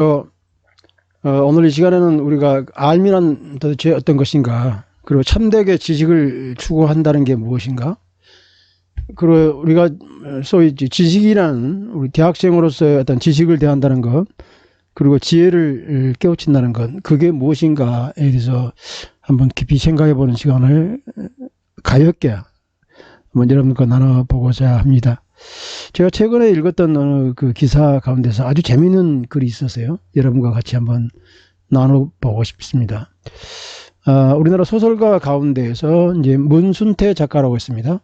어, 오늘 이 시간에는 우리가 알미란 도대체 어떤 것인가, 그리고 참되게 지식을 추구한다는 게 무엇인가, 그리고 우리가 소위 이제 지식이라는 우리 대학생으로서의 어떤 지식을 대한다는 것, 그리고 지혜를 깨우친다는 것, 그게 무엇인가에 대해서 한번 깊이 생각해 보는 시간을 가볍게 한번 여러분과 나눠보고자 합니다. 제가 최근에 읽었던 어느 그 기사 가운데서 아주 재미있는 글이 있었어요. 여러분과 같이 한번 나눠보고 싶습니다. 우리나라 소설가 가운데에서 이제 문순태 작가라고 있습니다.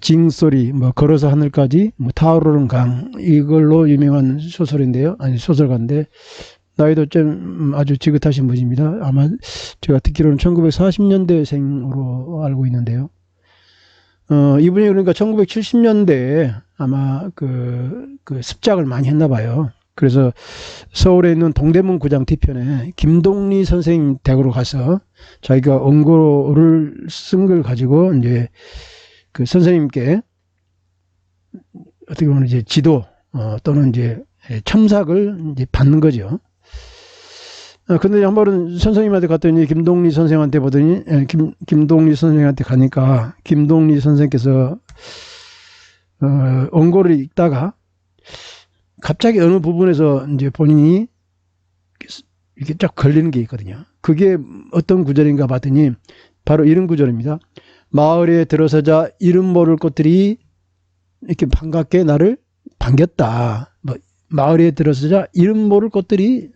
징소리, 뭐 걸어서 하늘까지, 뭐 타오르는 강, 이걸로 유명한 소설인데요. 아니 소설가인데 나이도 좀 아주 지긋하신 분입니다. 아마 제가 듣기로는 1940년대생으로 알고 있는데요. 이분이 그러니까 1970년대에 아마 그 습작을 많이 했나 봐요. 그래서 서울에 있는 동대문 구장 뒤편에 김동리 선생님 댁으로 가서 자기가 원고를 쓴 걸 가지고 이제 그 선생님께 어떻게 보면 이제 지도 또는 이제 첨삭을 이제 받는 거죠. 근데 한 번은 선생님한테 갔더니 김동리 선생한테 보더니 김동리 선생한테 가니까 김동리 선생께서 원고를 읽다가 갑자기 어느 부분에서 이제 본인이 이렇게 쫙 걸리는 게 있거든요. 그게 어떤 구절인가 봤더니 바로 이런 구절입니다. 마을에 들어서자 이름 모를 꽃들이 이렇게 반갑게 나를 반겼다. 뭐 마을에 들어서자 이름 모를 꽃들이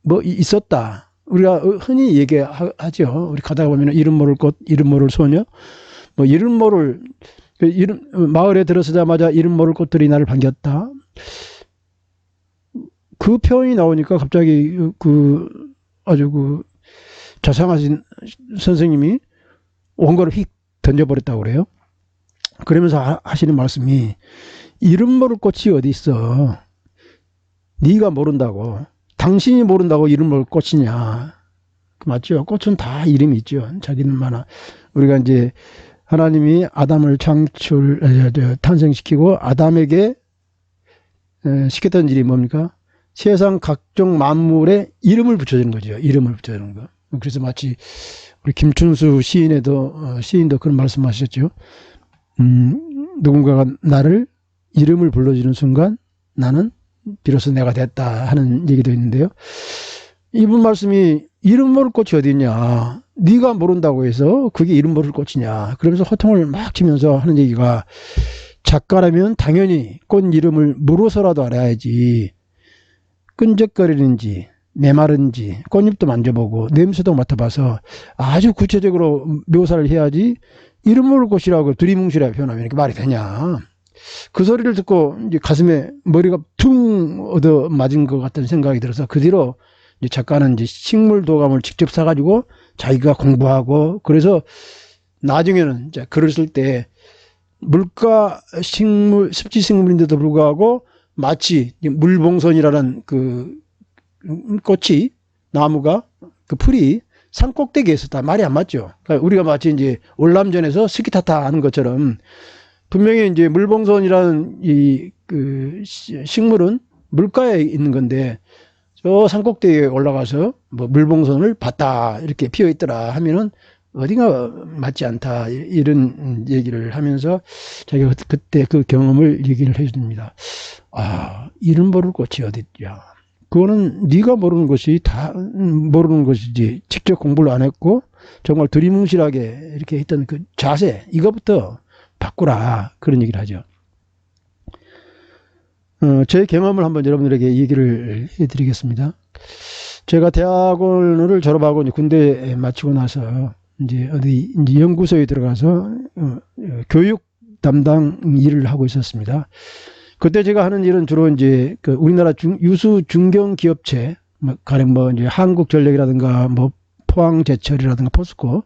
뭐 있었다. 우리가 흔히 얘기하죠. 우리 가다가 보면 이름 모를 꽃, 이름 모를 소녀, 뭐 이름 모를 마을에 들어서자마자 이름 모를 꽃들이 나를 반겼다. 그 표현이 나오니까 갑자기 아주 그 자상하신 선생님이 원고를 휙 던져버렸다고 그래요. 그러면서 하시는 말씀이 이름 모를 꽃이 어디 있어? 네가 모른다고. 당신이 모른다고 이름 모를 꽃이냐? 맞죠? 꽃은 다 이름이 있죠. 자기는 많아. 우리가 이제 하나님이 아담을 탄생시키고 아담에게 시켰던 일이 뭡니까? 세상 각종 만물에 이름을 붙여주는 거죠. 이름을 붙여주는 거. 그래서 마치 우리 김춘수 시인도 그런 말씀하셨죠. 누군가가 나를 이름을 불러주는 순간 나는 비로소 내가 됐다 하는 얘기도 있는데요. 이분 말씀이 이름 모를 꽃이 어디 있냐. 네가 모른다고 해서 그게 이름 모를 꽃이냐. 그러면서 호통을 막 치면서 하는 얘기가 작가라면 당연히 꽃 이름을 물어서라도 알아야지. 끈적거리는지 메마른지 꽃잎도 만져보고 냄새도 맡아봐서 아주 구체적으로 묘사를 해야지 이름 모를 꽃이라고 두리뭉실하게 표현하면 이렇게 말이 되냐. 그 소리를 듣고 이제 가슴에 머리가 퉁 얻어 맞은 것 같은 생각이 들어서 그 뒤로 이제 작가는 이제 식물 도감을 직접 사가지고 자기가 공부하고 그래서 나중에는 이제 글을 쓸 때 물가 식물 습지식물인데도 불구하고 마치 물봉선이라는 그 꽃이 나무가 그 풀이 산 꼭대기에 있었다. 말이 안 맞죠. 그러니까 우리가 마치 이제 월남전에서 스키타타 하는 것처럼 분명히 이제 물봉선이라는 그 식물은 물가에 있는 건데 저 산꼭대기에 올라가서 뭐 물봉선을 봤다 이렇게 피어 있더라 하면은 어딘가 맞지 않다 이런 얘기를 하면서 자기가 그때 그 경험을 얘기를 해줍니다. 이름 모를 꽃이 어디 있냐. 그거는 네가 모르는 것이 다 모르는 것이지 직접 공부를 안 했고 정말 두리뭉실하게 이렇게 했던 그 자세 이거부터 바꾸라 그런 얘기를 하죠. 제 경험을 한번 여러분들에게 얘기를 해드리겠습니다. 제가 대학원을 졸업하고 이제 군대 마치고 나서 이제 이제 연구소에 들어가서 교육 담당 일을 하고 있었습니다. 그때 제가 하는 일은 주로 이제 그 우리나라 유수 중견 기업체, 가령 뭐 이제 한국전력이라든가 뭐 포항제철이라든가 포스코,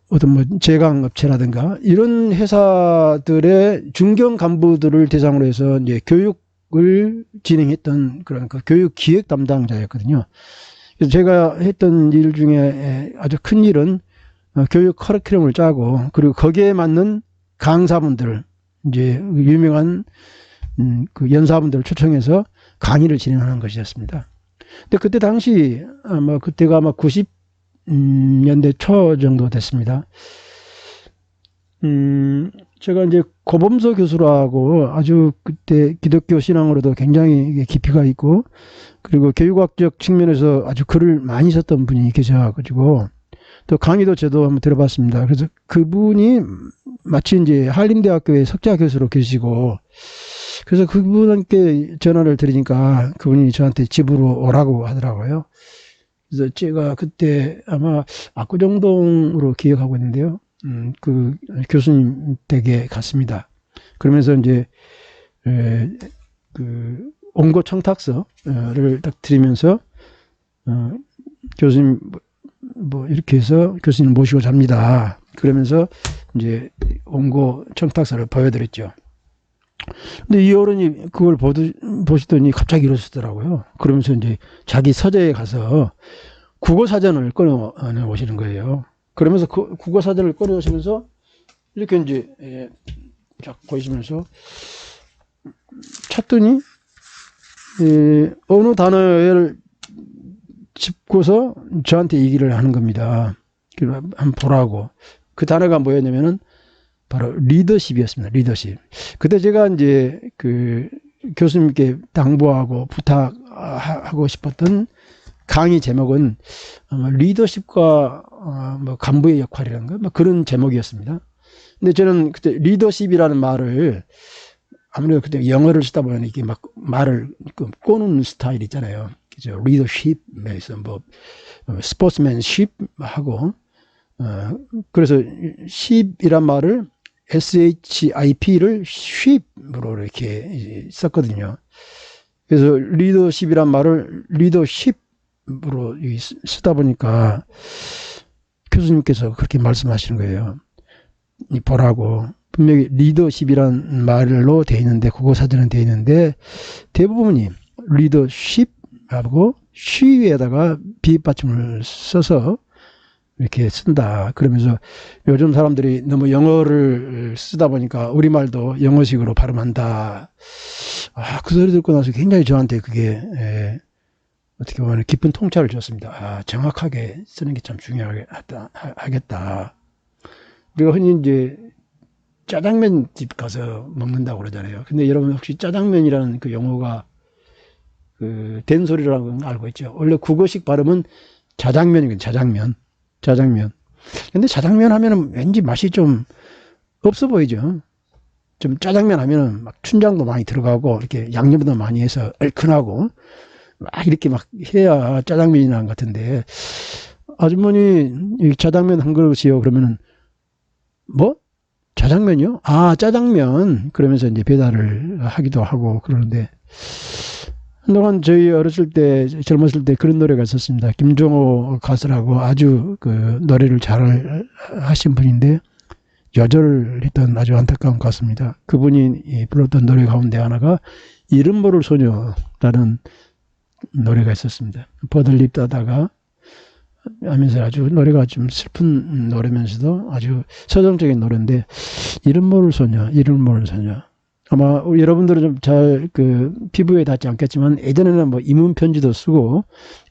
어떤 뭐 제강업체라든가 이런 회사들의 중견 간부들을 대상으로 해서 이제 교육을 진행했던 그런 그 교육 기획 담당자였거든요. 그래서 제가 했던 일 중에 아주 큰 일은 교육 커리큘럼을 짜고 그리고 거기에 맞는 강사분들 이제 유명한 그 연사분들을 초청해서 강의를 진행하는 것이었습니다. 근데 그때 당시 그때가 아마 90년대 초 정도 됐습니다. 제가 이제 고범서 교수라고 아주 그때 기독교 신앙으로도 굉장히 깊이가 있고, 그리고 교육학적 측면에서 아주 글을 많이 썼던 분이 계셔가지고, 또 강의도 저도 한번 들어봤습니다. 그래서 그분이 마치 이제 한림대학교의 석좌 교수로 계시고, 그래서 그분께 전화를 드리니까 그분이 저한테 집으로 오라고 하더라고요. 그래서 제가 그때 아마 압구정동으로 기억하고 있는데요. 그 교수님 댁에 갔습니다. 그러면서 이제 그 원고 청탁서를 딱 드리면서 교수님 뭐 이렇게 해서 교수님 모시고 잡니다. 그러면서 이제 원고 청탁서를 보여드렸죠. 근데 이 어른이 그걸 보시더니 갑자기 이러시더라고요. 그러면서 이제 자기 서재에 가서 국어사전을 꺼내 오시는 거예요. 그러면서 그 국어사전을 꺼내 오시면서 이렇게 이제 쫙 보시면서 찾더니 어느 단어를 짚고서 저한테 얘기를 하는 겁니다. 한번 보라고. 그 단어가 뭐였냐면은 바로 리더십이었습니다. 리더십. 그때 제가 이제 그 교수님께 당부하고 부탁하고 싶었던 강의 제목은 리더십과 뭐 간부의 역할이라는가 뭐 그런 제목이었습니다. 근데 저는 그때 리더십이라는 말을 아무래도 그때 영어를 쓰다 보니 이게 막 말을 꼬는 스타일 있잖아요. 그죠? 리더십에서 뭐 스포츠맨십 하고 그래서 ship이란 말을 SHIP를 ship으로 이렇게 썼거든요. 그래서 리더십이란 말을 리더십으로 쓰다 보니까 교수님께서 그렇게 말씀하시는 거예요. 보라고. 분명히 리더십이란 말로 되어 있는데, 국어사전은 되어 있는데, 대부분이 리더십하고 she에다가 비입받침을 써서 이렇게 쓴다. 그러면서 요즘 사람들이 너무 영어를 쓰다 보니까 우리말도 영어식으로 발음한다. 그 소리 듣고 나서 굉장히 저한테 그게 어떻게 보면 깊은 통찰을 줬습니다. 정확하게 쓰는 게 참 중요하겠다. 우리가 흔히 이제 짜장면 집 가서 먹는다고 그러잖아요. 근데 여러분 혹시 짜장면이라는 그 용어가 그 된소리라고 알고 있죠. 원래 국어식 발음은 자장면이거든요. 자장면. 근데 자장면 하면은 왠지 맛이 좀 없어 보이죠. 좀 짜장면 하면은 막 춘장도 많이 들어가고 이렇게 양념도 많이 해서 얼큰하고 막 이렇게 막 해야 짜장면이 나는 것 같은데, 아주머니 짜장면 한 그릇이요. 그러면은 뭐? 자장면이요? 짜장면. 그러면서 이제 배달을 하기도 하고 그러는데, 한동안 저희 어렸을 때, 젊었을 때 그런 노래가 있었습니다. 김종호 가수라고 아주 그 노래를 잘 하신 분인데, 여절했던 아주 안타까운 가수입니다. 그분이 불렀던 노래 가운데 하나가 이름 모를 소녀라는 노래가 있었습니다. 버들립 따다가 하면서 아주 노래가 좀 슬픈 노래면서도 아주 서정적인 노래인데, 이름 모를 소녀. 아마 여러분들은 좀 잘 그 피부에 닿지 않겠지만, 예전에는 뭐 이문 편지도 쓰고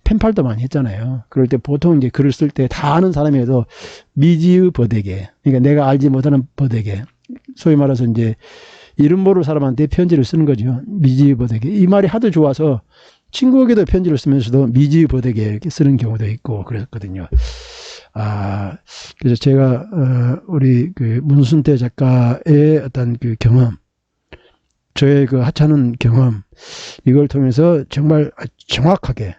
펜팔도 많이 했잖아요. 그럴 때 보통 이제 글을 쓸 때 다 아는 사람이라도 미지의 버대게, 그러니까 내가 알지 못하는 버대게, 소위 말해서 이제 이름 모를 사람한테 편지를 쓰는 거죠. 미지의 버대게. 이 말이 하도 좋아서 친구에게도 편지를 쓰면서도 미지의 버대게 이렇게 쓰는 경우도 있고 그랬거든요. 그래서 제가 우리 그 문순태 작가의 어떤 그 경험, 저의 그 하찮은 경험, 이걸 통해서 정말 정확하게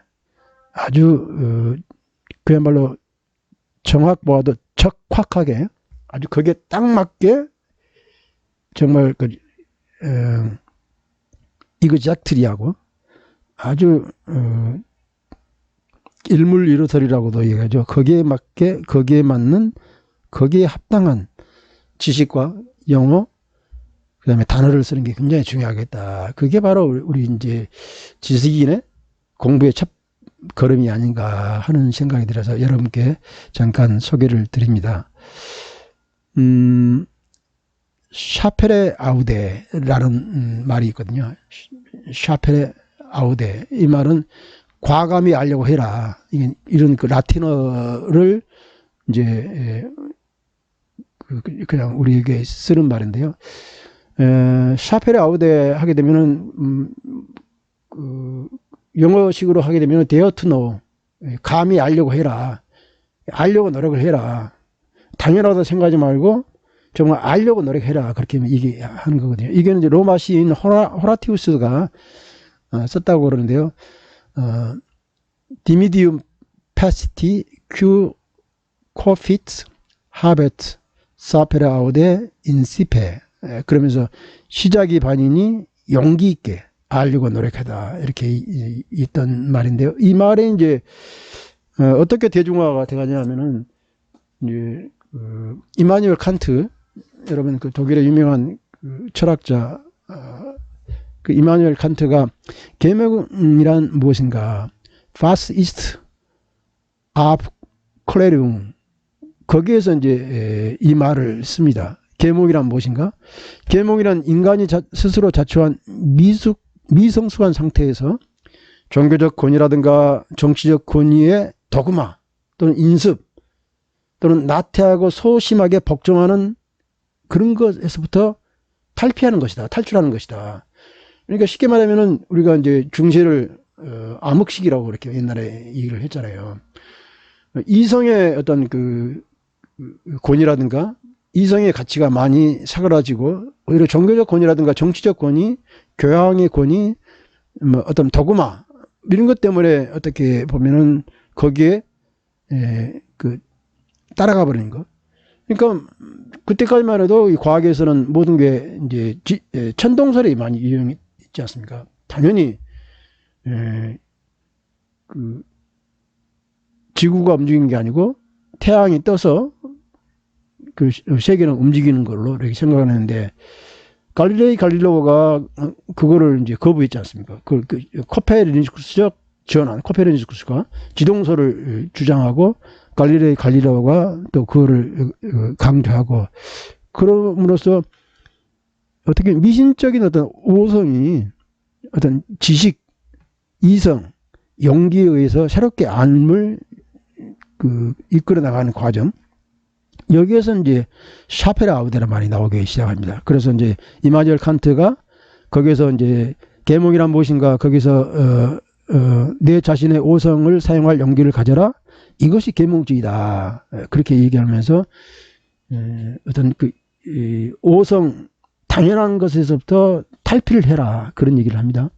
아주 그야말로 정확보다도 적확하게 아주 거기에 딱 맞게 정말 그 이거작트리하고 아주 일물이루설이라고도 얘기하죠. 거기에 맞게, 거기에 맞는, 거기에 합당한 지식과 영어, 그 다음에 단어를 쓰는 게 굉장히 중요하겠다. 그게 바로 우리 이제 지식인의 공부의 첫 걸음이 아닌가 하는 생각이 들어서 여러분께 잠깐 소개를 드립니다. 샤펠의 아우데라는 말이 있거든요. 샤펠의 아우데. 이 말은 과감히 알려고 해라. 이런 그 라틴어를 이제 그냥 우리에게 쓰는 말인데요. 샤페레 아우데 하게 되면은 영어식으로 하게 되면 dare to know, 감히 알려고 해라. 알려고 노력을 해라. 당연하다 생각하지 말고 정말 알려고 노력해라. 그렇게 얘기하는 거거든요. 이게 이제 로마 시인 호라티우스가 썼다고 그러는데요. 디미디움 파시티 큐 코피트 하베트 사페라 아우데 인시페. 그러면서 시작이 반이니 용기 있게 알려고 노력하다. 이렇게 있던 말인데요. 이 말에 이제 어떻게 대중화가 되가냐 하면은 이제 이마누엘 칸트, 여러분 그 독일의 유명한 그 철학자 그 이마누엘 칸트가 계명이란 무엇인가? Was ist Aufklärung? 거기에서 이제 이 말을 씁니다. 계몽이란 무엇인가? 계몽이란 인간이 스스로 자초한 미성숙한 상태에서 종교적 권위라든가 정치적 권위의 도구마 또는 인습 또는 나태하고 소심하게 복종하는 그런 것에서부터 탈피하는 것이다. 탈출하는 것이다. 그러니까 쉽게 말하면은 우리가 이제 중세를 암흑식이라고 그렇게 옛날에 얘기를 했잖아요. 이성의 어떤 그 권위라든가 이성의 가치가 많이 사그라지고 오히려 종교적 권위라든가 정치적 권위, 교양의 권위, 뭐 어떤 도구마 이런 것 때문에 어떻게 보면은 거기에 그 따라가 버리는 거. 그러니까 그때까지만 해도 이 과학에서는 모든 게 이제 천동설이 많이 유행했지 않습니까? 당연히 그 지구가 움직이는 게 아니고 태양이 떠서 그 세계는 움직이는 걸로 이렇게 생각을 했는데 갈릴레이 갈릴레오가 그거를 이제 거부했지 않습니까? 그 코페르니쿠스적 전환, 코페르니쿠스가 지동설을 주장하고 갈릴레이 갈릴레오가 또 그거를 강조하고 그럼으로써 어떻게 미신적인 어떤 오성이 어떤 지식, 이성, 용기에 의해서 새롭게 안을 이끌어 나가는 과정. 여기에서 이제 샤페르 아우데란 말이 나오기 시작합니다. 그래서 이제 이마누엘 칸트가 거기서 이제 계몽이란 무엇인가 거기서 내 자신의 오성을 사용할 용기를 가져라. 이것이 계몽주의다. 그렇게 얘기하면서 어떤 그 오성 당연한 것에서부터 탈피를 해라. 그런 얘기를 합니다.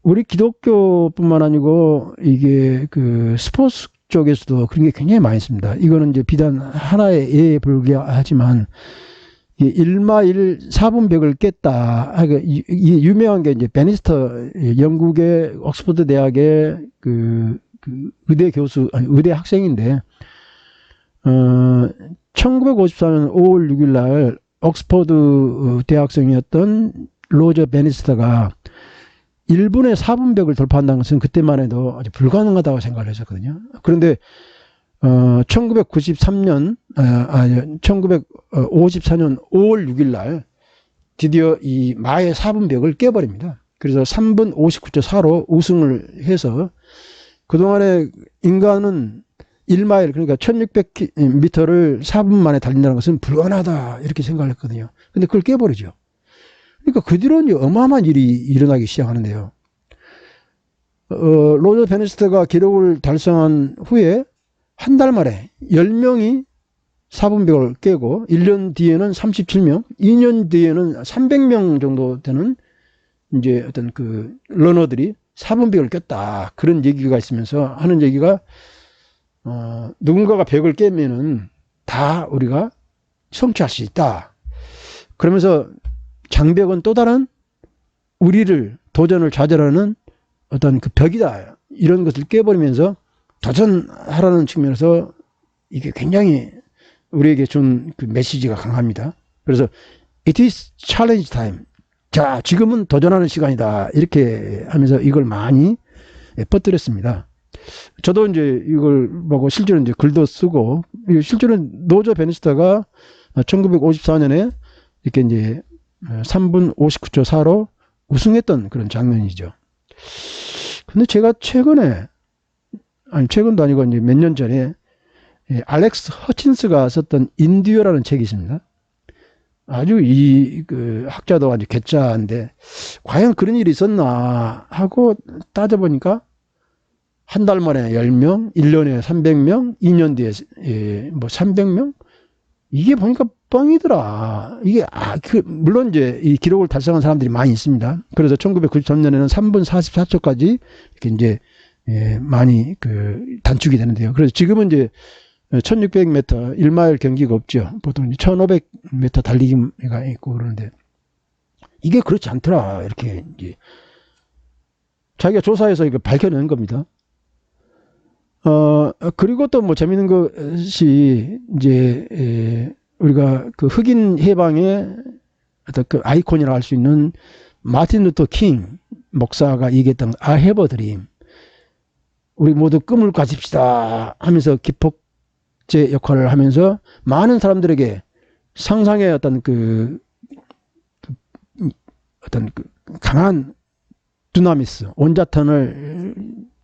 우리 기독교뿐만 아니고 이게 그 스포츠 쪽에서도 그런 게 굉장히 많이 있습니다. 이거는 이제 비단 하나의 예에 불과하지만 1마일 4분벽을 깼다. 이 유명한 게 이제 베니스터 영국의 옥스퍼드 대학의 그 의대 교수 아니 의대 학생인데 1954년 5월 6일 날 옥스퍼드 대학생이었던 로저 베니스터가 1분에 4분벽을 돌파한다는 것은 그때만 해도 아주 불가능하다고 생각을 했었거든요. 그런데 1954년 5월 6일 날 드디어 이 마의 4분벽을 깨버립니다. 그래서 3분 59.4로 우승을 해서 그동안에 인간은 1마일 그러니까 1600m를 4분 만에 달린다는 것은 불가능하다 이렇게 생각을 했거든요. 근데 그걸 깨버리죠. 그러니까 그 뒤로는 어마어마한 일이 일어나기 시작하는데요. 로저 베니스터가 기록을 달성한 후에 한 달 만에 10명이 4분벽을 깨고 1년 뒤에는 37명, 2년 뒤에는 300명 정도 되는 이제 어떤 그 러너들이 4분벽을 깼다. 그런 얘기가 있으면서 하는 얘기가 누군가가 벽을 깨면은 다 우리가 성취할 수 있다. 그러면서 장벽은 또 다른 우리를 도전을 좌절하는 어떤 그 벽이다. 이런 것을 깨버리면서 도전하라는 측면에서 이게 굉장히 우리에게 준 그 메시지가 강합니다. 그래서 it is challenge time. 자, 지금은 도전하는 시간이다. 이렇게 하면서 이걸 많이 퍼뜨렸습니다. 저도 이제 이걸 보고 실제로 이제 글도 쓰고 실제로 로저 베니스터가 1954년에 이렇게 이제 3분 59.4로 우승했던 그런 장면이죠. 근데 제가 최근도 아니고 이제 몇 년 전에 알렉스 허친스가 썼던 인디어라는 책이 있습니다. 아주 그 학자도 아주 괴짜인데 과연 그런 일이 있었나 하고 따져보니까 한 달 만에 10명, 1년에 300명, 2년 뒤에 뭐 300명? 이게 보니까 뻥이더라. 이게 물론 이제 이 기록을 달성한 사람들이 많이 있습니다. 그래서 1993년에는 3분 44초까지 이렇게 이제 많이 그 단축이 되는데요. 그래서 지금은 이제 1600m 1마일 경기가 없죠. 보통 1500m 달리기가 있고 그러는데 이게 그렇지 않더라. 이렇게 이제 자기가 조사해서 이거 밝혀낸 겁니다. 그리고 또 뭐 재밌는 것이 이제 우리가 그 흑인 해방의 어떤 그 아이콘이라 할 수 있는 마틴 루터 킹 목사가 얘기했던 I have a dream. 우리 모두 꿈을 가집시다 하면서 기폭제 역할을 하면서 많은 사람들에게 상상의 어떤 그 강한 두나미스, 온자탄을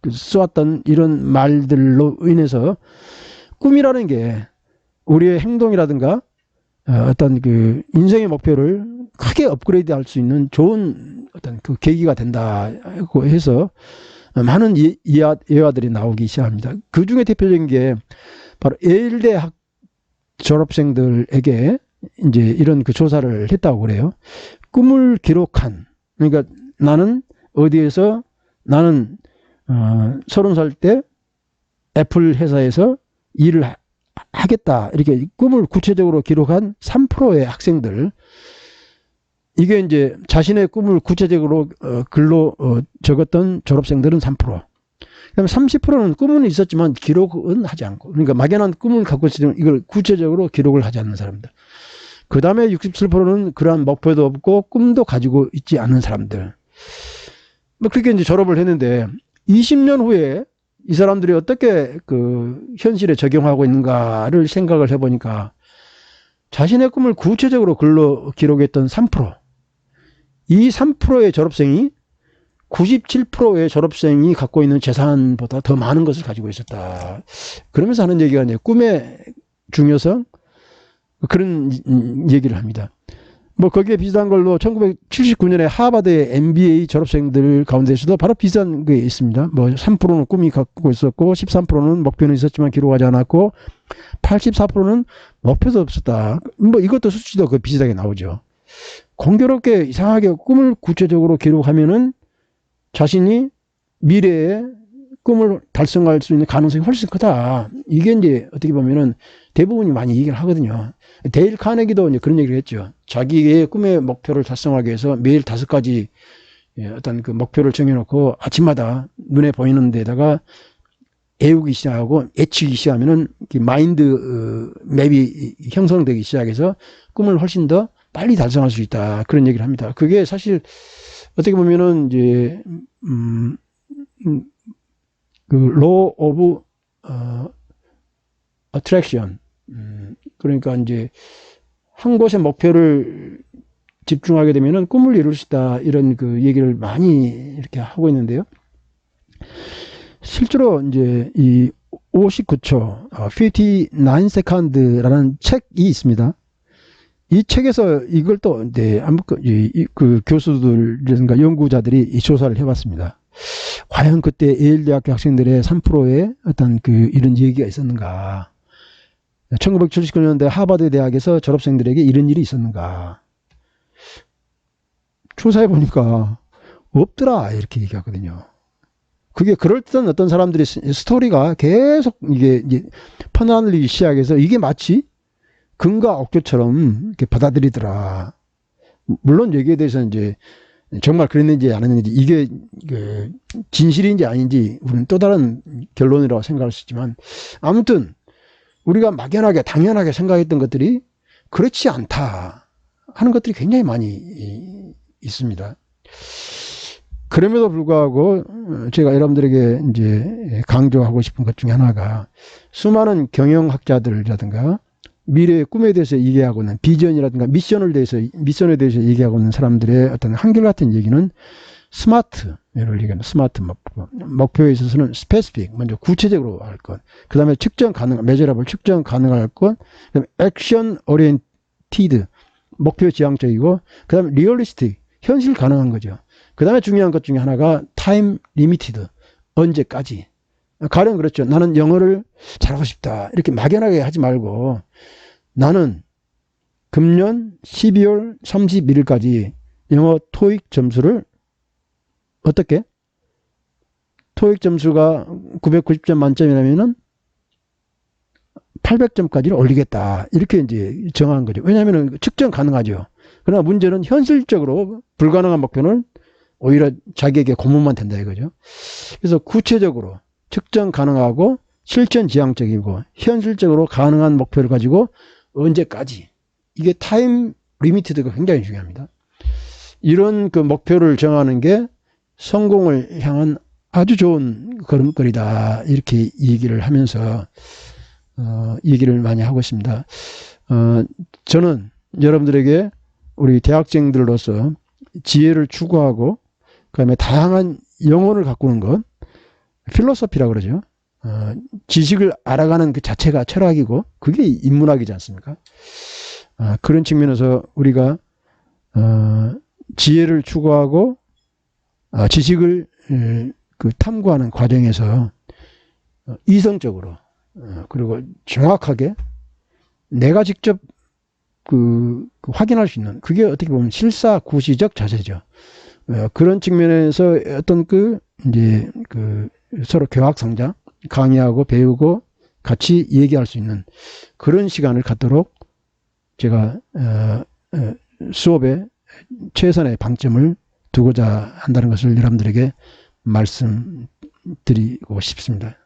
쏘았던 이런 말들로 인해서 꿈이라는 게 우리의 행동이라든가 어떤 그 인생의 목표를 크게 업그레이드 할 수 있는 좋은 어떤 그 계기가 된다고 해서 많은 예화들이 나오기 시작합니다. 그 중에 대표적인 게 바로 예일대 졸업생들에게 이제 이런 그 조사를 했다고 그래요. 꿈을 기록한, 그러니까 나는 어디에서 나는 30살 때 애플 회사에서 일을 하겠다. 이렇게 꿈을 구체적으로 기록한 3%의 학생들. 이게 이제 자신의 꿈을 구체적으로 글로 적었던 졸업생들은 3%. 그다음에 30%는 꿈은 있었지만 기록은 하지 않고. 그러니까 막연한 꿈을 갖고 있으면 이걸 구체적으로 기록을 하지 않는 사람들. 그 다음에 67%는 그러한 목표도 없고 꿈도 가지고 있지 않은 사람들. 뭐 그렇게 이제 졸업을 했는데 20년 후에 이 사람들이 어떻게 그 현실에 적용하고 있는가를 생각을 해보니까 자신의 꿈을 구체적으로 글로 기록했던 3%. 이 3%의 졸업생이 97%의 졸업생이 갖고 있는 재산보다 더 많은 것을 가지고 있었다. 그러면서 하는 얘기가 이제 꿈의 중요성, 그런 얘기를 합니다. 뭐 거기에 비슷한 걸로 1979년에 하버드의 MBA 졸업생들 가운데서도 바로 비슷한 게 있습니다. 뭐 3%는 꿈이 갖고 있었고 13%는 목표는 있었지만 기록하지 않았고 84%는 목표도 없었다. 뭐 이것도 수치도 그 비슷하게 나오죠. 공교롭게 이상하게 꿈을 구체적으로 기록하면은 자신이 미래에 꿈을 달성할 수 있는 가능성이 훨씬 크다. 이게 이제 어떻게 보면은 대부분이 많이 얘기를 하거든요. 데일 카네기도 이제 그런 얘기를 했죠. 자기의 꿈의 목표를 달성하기 위해서 매일 5가지 어떤 그 목표를 정해놓고 아침마다 눈에 보이는 데다가 애우기 시작하고 애치기 시작하면은 마인드 맵이 형성되기 시작해서 꿈을 훨씬 더 빨리 달성할 수 있다. 그런 얘기를 합니다. 그게 사실 어떻게 보면은 이제 그 law of attraction, 그러니까 이제 한 곳에 목표를 집중하게 되면은 꿈을 이룰 수 있다, 이런 그 얘기를 많이 이렇게 하고 있는데요. 실제로 이제 이 59초, 59 second라는 책이 있습니다. 이 책에서 이걸 또 이제 그 교수들이라든가 연구자들이 이 조사를 해봤습니다. 과연 그때 예일대학교 학생들의 3%의 어떤 그 이런 얘기가 있었는가? 1979년대 하버드 대학에서 졸업생들에게 이런 일이 있었는가? 조사해 보니까 없더라, 이렇게 얘기하거든요. 그게 그럴듯한 어떤 사람들의 스토리가 계속 이게 이제 퍼나들기 시작해서 이게 마치 금과 옥조처럼 이렇게 받아들이더라. 물론 여기에 대해서 이제 정말 그랬는지 안 했는지 이게 그 진실인지 아닌지 우리는 또 다른 결론이라고 생각할 수 있지만, 아무튼 우리가 막연하게 당연하게 생각했던 것들이 그렇지 않다 하는 것들이 굉장히 많이 있습니다. 그럼에도 불구하고 제가 여러분들에게 이제 강조하고 싶은 것 중에 하나가 수많은 경영학자들이라든가 미래의 꿈에 대해서 얘기하고 있는 비전이라든가 미션에 대해서 얘기하고 있는 사람들의 어떤 한결같은 얘기는 스마트를 얘기하는 스마트 목표에 있어서는 스페시픽, 먼저 구체적으로 할 것, 그 다음에 측정 가능, 메저러블 측정 가능할 것, 그 다음에 액션 오리엔티드 목표 지향적이고, 그 다음에 리얼리스틱 현실 가능한 거죠. 그 다음에 중요한 것 중에 하나가 타임 리미티드 언제까지. 가령 그렇죠. 나는 영어를 잘하고 싶다 이렇게 막연하게 하지 말고 나는 금년 12월 31일까지 영어 토익 점수를 어떻게? 토익 점수가 990점 만점이라면은 800점까지를 올리겠다. 이렇게 이제 정한 거죠. 왜냐하면 측정 가능하죠. 그러나 문제는 현실적으로 불가능한 목표는 오히려 자기에게 고문만 된다 이거죠. 그래서 구체적으로 측정 가능하고 실천 지향적이고 현실적으로 가능한 목표를 가지고 언제까지. 이게 타임 리미티드가 굉장히 중요합니다. 이런 그 목표를 정하는 게 성공을 향한 아주 좋은 걸음걸이다. 이렇게 얘기를 하면서 얘기를 많이 하고 있습니다. 저는 여러분들에게 우리 대학생들로서 지혜를 추구하고 그다음에 다양한 영혼을 가꾸는 것, 필로소피라고 그러죠. 지식을 알아가는 그 자체가 철학이고 그게 인문학이지 않습니까? 그런 측면에서 우리가 지혜를 추구하고 지식을 그 탐구하는 과정에서 이성적으로 그리고 정확하게 내가 직접 확인할 수 있는 그게 어떻게 보면 실사구시적 자세죠. 그런 측면에서 어떤 이제 서로 교학 성장, 강의하고 배우고 같이 얘기할 수 있는 그런 시간을 갖도록 제가 수업에 최선의 방점을 두고자 한다는 것을 여러분들에게 말씀드리고 싶습니다.